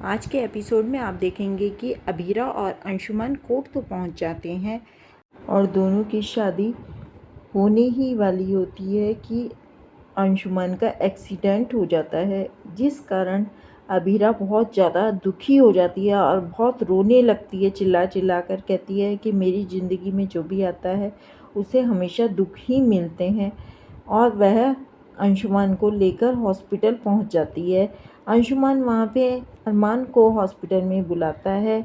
आज के एपिसोड में आप देखेंगे कि अबीरा और अंशुमन कोर्ट तो पहुंच जाते हैं और दोनों की शादी होने ही वाली होती है कि अंशुमन का एक्सीडेंट हो जाता है, जिस कारण अबीरा बहुत ज़्यादा दुखी हो जाती है और बहुत रोने लगती है। चिल्ला चिल्ला कर कहती है कि मेरी ज़िंदगी में जो भी आता है उसे हमेशा दुख ही मिलते हैं, और वह अंशुमन को लेकर हॉस्पिटल पहुंच जाती है। अंशुमन वहां पे अरमान को हॉस्पिटल में बुलाता है।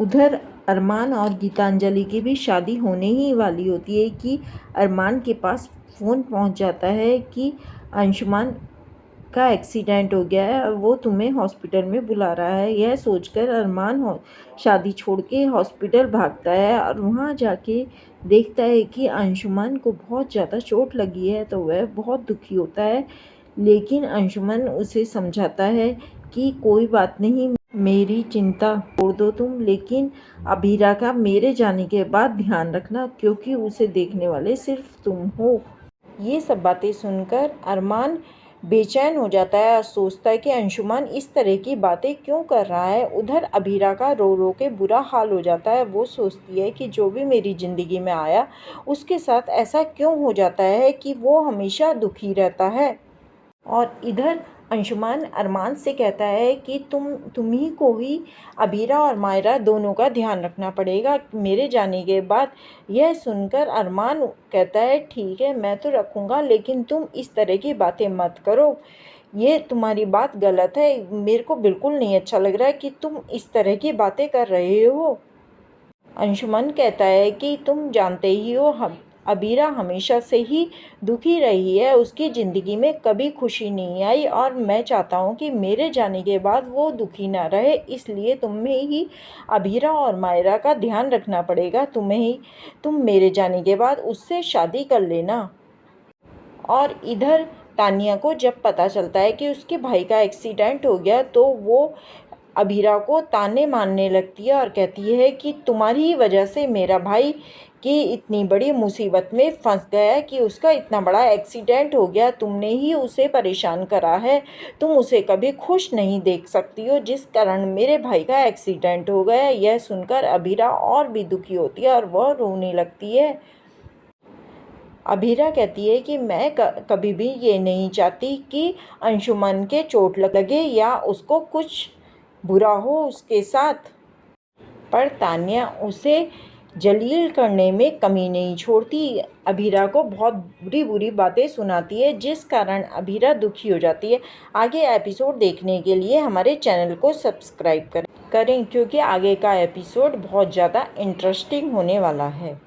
उधर अरमान और गीतांजलि की भी शादी होने ही वाली होती है कि अरमान के पास फ़ोन पहुंच जाता है कि अंशुमन का एक्सीडेंट हो गया है और वो तुम्हें हॉस्पिटल में बुला रहा है। यह सोचकर अरमान शादी छोड़ के हॉस्पिटल भागता है और वहाँ जाके देखता है कि अंशुमन को बहुत ज़्यादा चोट लगी है, तो वह बहुत दुखी होता है। लेकिन अंशुमन उसे समझाता है कि कोई बात नहीं, मेरी चिंता छोड़ दो तुम, लेकिन अबीरा का मेरे जाने के बाद ध्यान रखना, क्योंकि उसे देखने वाले सिर्फ तुम हो। ये सब बातें सुनकर अरमान बेचैन हो जाता है और सोचता है कि अंशुमन इस तरह की बातें क्यों कर रहा है। उधर अबीरा का रो रो के बुरा हाल हो जाता है। वो सोचती है कि जो भी मेरी ज़िंदगी में आया उसके साथ ऐसा क्यों हो जाता है कि वो हमेशा दुखी रहता है। और इधर अंशुमन अरमान से कहता है कि तुम ही को ही अबीरा और मायरा दोनों का ध्यान रखना पड़ेगा मेरे जाने के बाद। यह सुनकर अरमान कहता है ठीक है, मैं तो रखूँगा, लेकिन तुम इस तरह की बातें मत करो, ये तुम्हारी बात गलत है। मेरे को बिल्कुल नहीं अच्छा लग रहा है कि तुम इस तरह की बातें कर रहे हो। अंशुमन कहता है कि तुम जानते ही हो, हम अबीरा हमेशा से ही दुखी रही है, उसकी ज़िंदगी में कभी खुशी नहीं आई, और मैं चाहता हूँ कि मेरे जाने के बाद वो दुखी ना रहे। इसलिए तुम्हें ही अबीरा और मायरा का ध्यान रखना पड़ेगा। तुम मेरे जाने के बाद उससे शादी कर लेना। और इधर तानिया को जब पता चलता है कि उसके भाई का एक्सीडेंट हो गया, तो वो अबीरा को ताने मारने लगती है और कहती है कि तुम्हारी ही वजह से मेरा भाई की इतनी बड़ी मुसीबत में फंस गया कि उसका इतना बड़ा एक्सीडेंट हो गया। तुमने ही उसे परेशान करा है, तुम उसे कभी खुश नहीं देख सकती हो, जिस कारण मेरे भाई का एक्सीडेंट हो गया। यह सुनकर अबीरा और भी दुखी होती है और वह रोने लगती है। अबीरा कहती है कि मैं कभी भी ये नहीं चाहती कि अंशुमन के चोट लगे या उसको कुछ बुरा हो उसके साथ। पर तान्या उसे जलील करने में कमी नहीं छोड़ती, अबीरा को बहुत बुरी बुरी बातें सुनाती है, जिस कारण अबीरा दुखी हो जाती है। आगे एपिसोड देखने के लिए हमारे चैनल को सब्सक्राइब करें, क्योंकि आगे का एपिसोड बहुत ज़्यादा इंटरेस्टिंग होने वाला है।